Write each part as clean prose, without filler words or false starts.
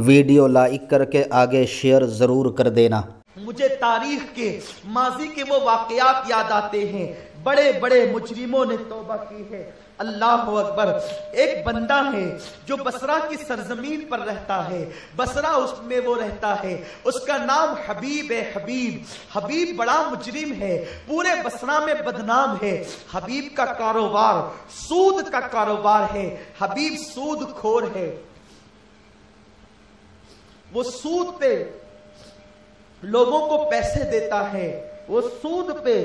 Video like کر کے آگے شیئر ضرور کر دینا۔ مجھے تاریخ کے ماضی کے وہ واقعات یاد آتے ہیں، بڑے بڑے مجرموں نے توبہ کی ہے۔ اللہ اکبر۔ ایک بندہ ہے جو بصرہ کی سرزمین پر رہتا ہے، بصرہ اس میں وہ رہتا ہے، اس کا نام حبیب ہے۔ حبیب بڑا مجرم ہے، پورے بصرہ میں بدنام ہے۔ حبیب کا کاروبار سود کا کاروبار ہے، حبیب سود خور ہے۔ وہ سود پہ لوگوں کو پیسے دیتا ہے، وہ سود پہ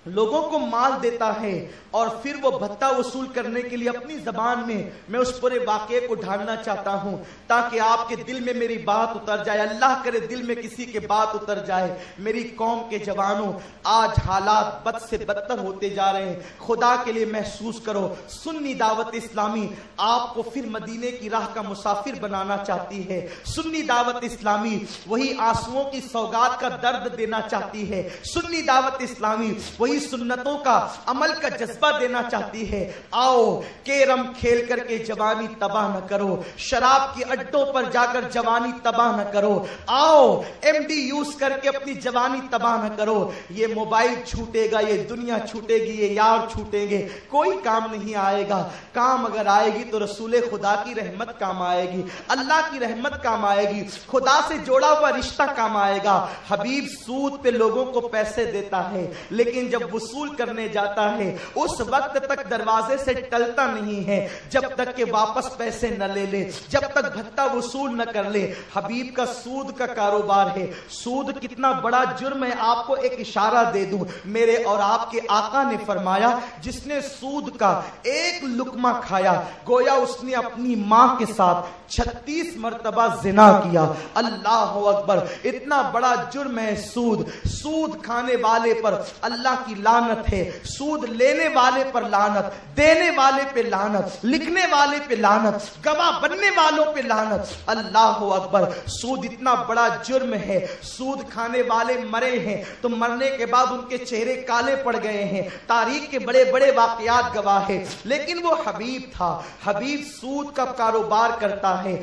لوگوں کو مال دیتا ہے، اور پھر وہ بھتہ وصول کرنے کے لیے اپنی زبان میں اس پورے واقعے کو ڈھالنا چاہتا ہوں تاکہ آپ کے دل میں میری بات اتر جائے۔ اللہ کرے دل میں کسی کے بات اتر جائے۔ میری قوم کے جوانوں، آج حالات بد سے بدتر ہوتے جا رہے ہیں، خدا کے لیے محسوس کرو۔ سنی دعوت اسلامی آپ کو پھر مدینے کی راہ کا مسافر بنانا چاہتی ہے۔ سنی دعوت اسلامی وہی آنسوؤں کی سوغات کا درد دینا چاہتی ہے۔ سنی دعوت اسلامی وہی سنتوں کا عمل کا جذبہ دینا چاہتی ہے۔ آؤ کیرم کھیل کر کے جوانی تباہ نہ کرو، شراب کی اڈوں پر جا کر جوانی تباہ نہ کرو، آؤ ایم ڈی یوز کر کے اپنی جوانی تباہ نہ کرو۔ یہ موبائل چھوٹے گا، یہ دنیا چھوٹے گی، یہ یار چھوٹیں گے، کوئی کام نہیں آئے گا۔ کام اگر آئے گی تو رسول خدا کی رحمت کام آئے گی، اللہ کی رحمت کام آئے گی، خدا سے جوڑا ہوا رشتہ کام آئے گا۔ حبیب سود پہ لوگوں کو پیسے دیتا ہے، لیکن جب وصول کرنے جاتا ہے اس وقت تک دروازے سے ٹلتا نہیں ہے جب تک کہ واپس پیسے نہ لے لے، جب تک بھتہ وصول نہ کر لے۔ حبیب کا سود کا کاروبار ہے۔ سود کتنا بڑا جرم ہے آپ کو ایک اشارہ دے دوں۔ میرے اور آپ کے آقا نے فرمایا جس نے سود کا ایک لقمہ کھایا گویا اس نے اپنی ماں کے ساتھ 36 مرتبہ زنا کیا۔ اللہ اکبر۔ اتنا بڑا جرم ہے سود۔ سود کھانے والے پر اللہ کی لعنت ہے، سود لینے والے پر لعنت، دینے والے پہ لعنت، لکھنے والے پہ لعنت، گواہ بننے والوں پہ لعنت۔ اللہ اکبر۔ سود اتنا بڑا جرم ہے۔ سود کھانے والے مرے ہیں تو مرنے کے بعد ان کے چہرے کالے پڑ گئے ہیں، تاریخ کے بڑے بڑے واقعات گواہ ہیں، لیکن وہ حبیب تھا۔ حبیب سود کا کاروبار کرتا ہے۔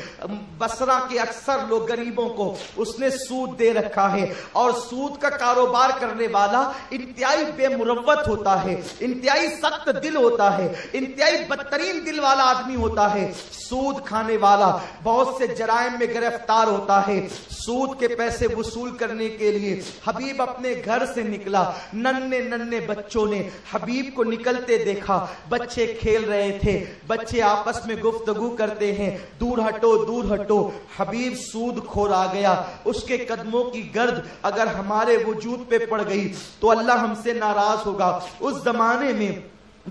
بصرہ کے اکثر لوگ غریبوں کو اس نے سود دے رکھا ہے، اور سود کا کاروبار کرنے والا انتہائی بے مروت ہوتا ہے، انتہائی سخت دل ہوتا ہے، انتہائی بدترین دل والا آدمی ہوتا ہے۔ سود کھانے والا بہت سے جرائم میں گرفتار ہوتا ہے۔ سود کے پیسے وصول کرنے کے لیے حبیب اپنے گھر سے نکلا۔ ننھے بچوں نے حبیب کو نکلتے دیکھا، بچے کھیل رہے تھے، بچے آپس میں گفتگو کرتے ہیں، دور ہٹو دور ہٹو۔ حبیب سود خور آ گیا، اس کے قدموں کی گرد اگر ہمارے وجود پہ پڑ گئی تو اللہ ہم سے ناراض ہوگا۔ اس زمانے میں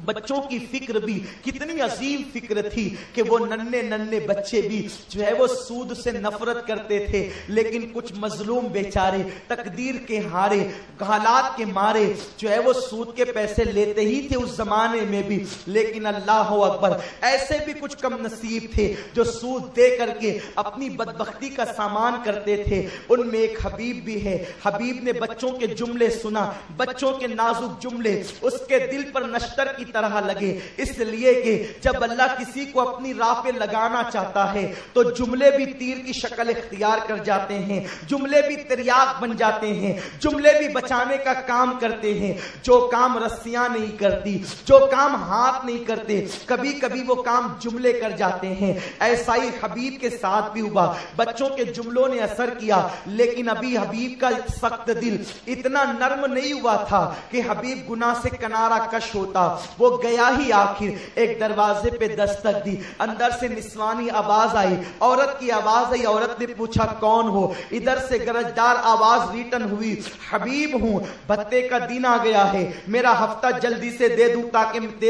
بچوں کی فکر بھی کتنی عظیم فکر تھی کہ وہ ننھے بچے بھی جو ہے وہ سود سے نفرت کرتے تھے، لیکن کچھ مظلوم بیچارے تقدیر کے ہارے، حالات کے مارے جو ہے وہ سود کے پیسے لیتے ہی تھے اس زمانے میں بھی، لیکن اللہ اکبر ایسے بھی کچھ کم نصیب تھے جو سود دے کر کے اپنی بدبختی کا سامان کرتے تھے۔ ان میں ایک حبیب بھی ہے۔ حبیب نے بچوں کے جملے سنا، بچوں کے نازک جملے اس کے دل پر نشتر کی طرح لگے، اس لیے کہ جب اللہ کسی کو اپنی راہ پہ لگانا چاہتا ہے تو جملے بھی تیر کی شکل اختیار کر جاتے ہیں، جملے بھی تریاق بن جاتے ہیں، جملے بھی بچانے کا کام کرتے ہیں۔ جو کام رسیاں نہیں کرتی، جو کام ہاتھ نہیں کرتے، کبھی کبھی وہ کام جملے کر جاتے ہیں۔ ایسا ہی حبیب کے ساتھ بھی ہوا، بچوں کے جملوں نے اثر کیا، لیکن ابھی حبیب کا سخت دل اتنا نرم نہیں ہوا تھا کہ حبیب گناہ سے کنارہ کش ہوتا۔ وہ گیا ہی آخر ایک دروازے پہ دستک دی، اندر سے نسوانی آواز آئی، عورت کی آواز آئی، عورت نے پوچھا کون ہو؟ ادھر سے گرجدار آواز ریٹن ہوئی، حبیب ہوں، بھتے کا دن آ گیا ہے، میرا ہفتہ جلدی سے دے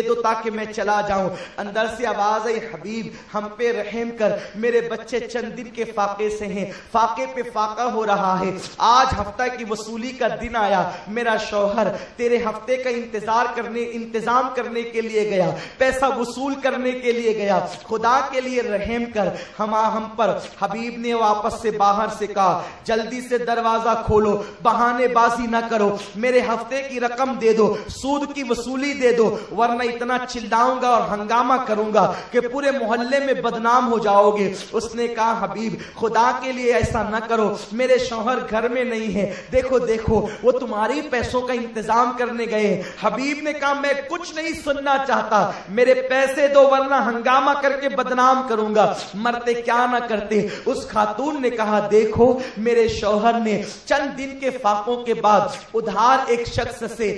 دو تاکہ میں چلا جاؤں۔ اندر سے آواز آئی، حبیب ہم پہ رحم کر، میرے بچے چند دن کے فاقے سے ہیں، فاقے پہ فاقہ ہو رہا ہے، آج ہفتہ کی وصولی کا دن آیا، میرا شوہر تیرے ہفتے کا انتظام کرنے کے لیے گیا, پیسہ وصول کرنے کے لیے گیا, خدا کے لیے رحم کر. ہم پر حبیب نے واپس سے باہر سے کہا جلدی سے دروازہ کھولو, بہانے بازی نہ کرو, میرے ہفتے کی رقم دے دو, سود کی وصولی دے دو, ورنہ اتنا چلاؤں گا اور ہنگامہ کروں گا کہ پورے محلے میں بدنام ہو جاؤ گے. اس نے کہا حبیب خدا کے لیے ایسا نہ کرو, میرے شوہر گھر میں نہیں ہے, دیکھو وہ تمہاری پیسوں کا انتظام کرنے گئے. حبیب نے کہا میں کچھ نہیں سننا چاہتا, میرے پیسے دو ورنہ ہنگامہ کر کے بدنام کروں گا. مرتے کیا نہ کرتے. اس خاتون نے کہا دیکھو میرے شوہر نے چند دن کے فاقوں کے بعد ادھار ایک شخص سے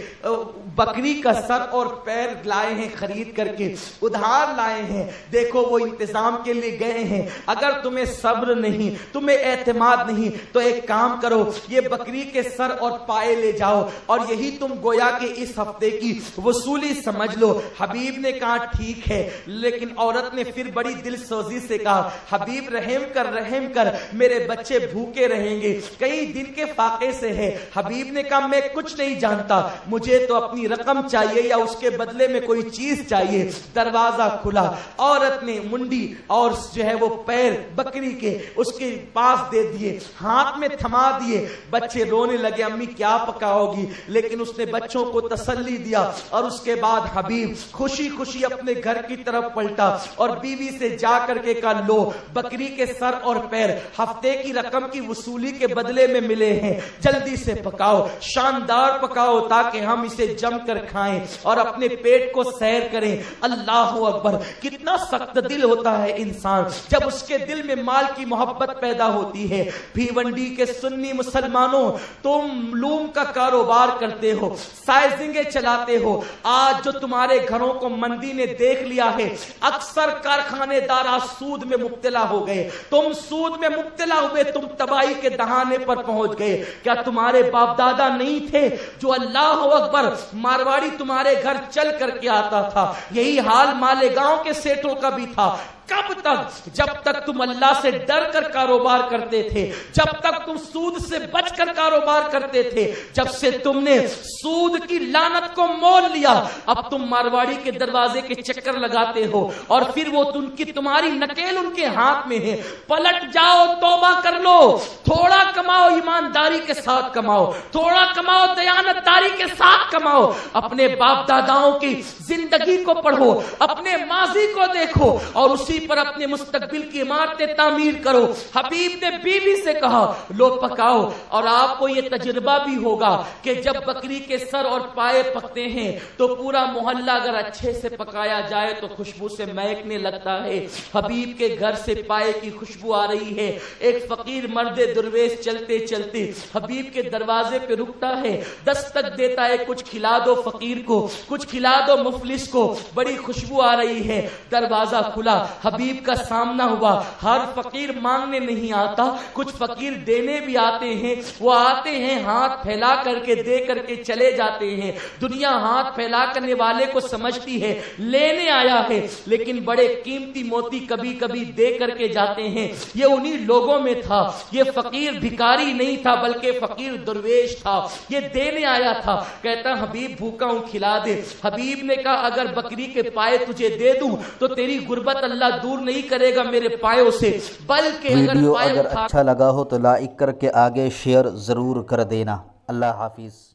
بکری کا سر اور پیر لائے ہیں, خرید کر کے ادھار لائے ہیں. دیکھو وہ انتظام کے لیے گئے ہیں. اگر تمہیں صبر نہیں, تمہیں اعتماد نہیں, تو ایک کام کرو, یہ بکری کے سر اور پائے لے جاؤ اور یہی تم گویا کہ اس ہفتے کی وصولی سمجھ لو. حبیب نے کہا ٹھیک ہے, لیکن عورت نے پھر بڑی دل سوزی سے کہا حبیب رحم کر, میرے بچے بھوکے رہیں گے, کئی دن کے فاقے سے ہے. حبیب نے کہا میں کچھ نہیں جانتا, مجھے تو اپنی رقم چاہیے یا اس کے بدلے میں کوئی چیز چاہیے. دروازہ کھلا, عورت نے منڈی اور جو ہے وہ پیر بکری کے اس کے پاس دے دیے, ہاتھ میں تھما دیے. بچے رونے لگے, امی کیا پکاؤ گی, لیکن اس نے بچوں کو تسلی دیا. اور اس کے بعد حبیب خوشی خوشی اپنے گھر کی طرف پلٹا اور بیوی سے جا کر کے کہا لو بکری کے سر اور پیر ہفتے کی رقم کی وصولی کے بدلے میں ملے ہیں, جلدی سے پکاؤ, شاندار پکاؤ تاکہ ہم اسے جم کر کھائیں اور اپنے پیٹ کو سیر کریں. اللہ اکبر, کتنا سخت دل ہوتا ہے انسان جب اس کے دل میں مال کی محبت پیدا ہوتی ہے. بھیونڈی کے سنی مسلمانوں, تم لوم کا کاروبار کرتے ہو, سائزنگیں چلاتے ہو. آج جو تمہارے گھروں کو مندی نے دیکھ لیا ہے, اکثر کارخانے دارا سود میں مبتلا ہو گئے. تم سود میں مبتلا ہوئے, تم تباہی کے دہانے پر پہنچ گئے. کیا تمہارے باپ دادا نہیں تھے جو اللہ اکبر مارواڑی تمہارے گھر چل کر کے آتا تھا؟ یہی حال مالیگاؤں کے سیٹوں کا بھی تھا. کب تک؟ جب تک تم اللہ سے ڈر کر کاروبار کرتے تھے, جب تک تم سود سے بچ کر کاروبار کرتے تھے. جب سے تم نے سود کی لعنت کو مول لیا, اب تم مارواڑی کے دروازے کے چکر لگاتے ہو اور پھر وہ تمہاری نکیل ان کے ہاتھ میں ہے. پلٹ جاؤ, توبہ کر لو, تھوڑا کماؤ, ایمانداری کے ساتھ کماؤ, تھوڑا کماؤ, دیانتداری کے ساتھ کماؤ. اپنے باپ داداؤں کی زندگی کو پڑھو, اپنے ماضی کو دیکھو اور اسی پر اپنے مستقبل کی عمارتیں تعمیر کرو. حبیب نے بیوی سے کہا لو پکاؤ. اور آپ کو یہ تجربہ بھی ہوگا کہ جب بکری کے سر اور پائے پکتے ہیں تو پورا محلہ اگر اچھے سے پکایا جائے تو خوشبو سے مہکنے لگتا ہے. حبیب کے گھر سے پائے کی خوشبو آ رہی ہے. ایک فقیر مرد درویش چلتے چلتے حبیب کے دروازے پہ رکتا ہے, دستک دیتا ہے, کچھ کھلا دو فقیر کو, کچھ کھلا دو مفلس کو. بڑی خوشبو آ رہی ہے. دروازہ کھلا, حبیب کا سامنا ہوا. ہر فقیر مانگنے نہیں آتا, کچھ فقیر دینے بھی آتے ہیں. وہ آتے ہیں ہاتھ پھیلا کر کے دے کر کے چلے جاتے ہیں. دنیا ہاتھ پھیلا کرنے والے کو سمجھتی ہے لینے آیا ہے, لیکن بڑے قیمتی موتی کبھی کبھی دے کر کے جاتے ہیں. یہ انہی لوگوں میں تھا. یہ فقیر بھکاری نہیں تھا بلکہ فقیر درویش تھا. یہ دینے آیا تھا. کہتا حبیب بھوکا ہوں, کھلا دے. حبیب نے کہا اگر بکری کے پائے تجھے دے دوں تو تیری غربت اللہ دور نہیں کرے گا میرے پایوں سے, بلکہ ویڈیو اگر اچھا لگا ہو تو لائک کر کے آگے شیئر ضرور کر دینا. اللہ حافظ.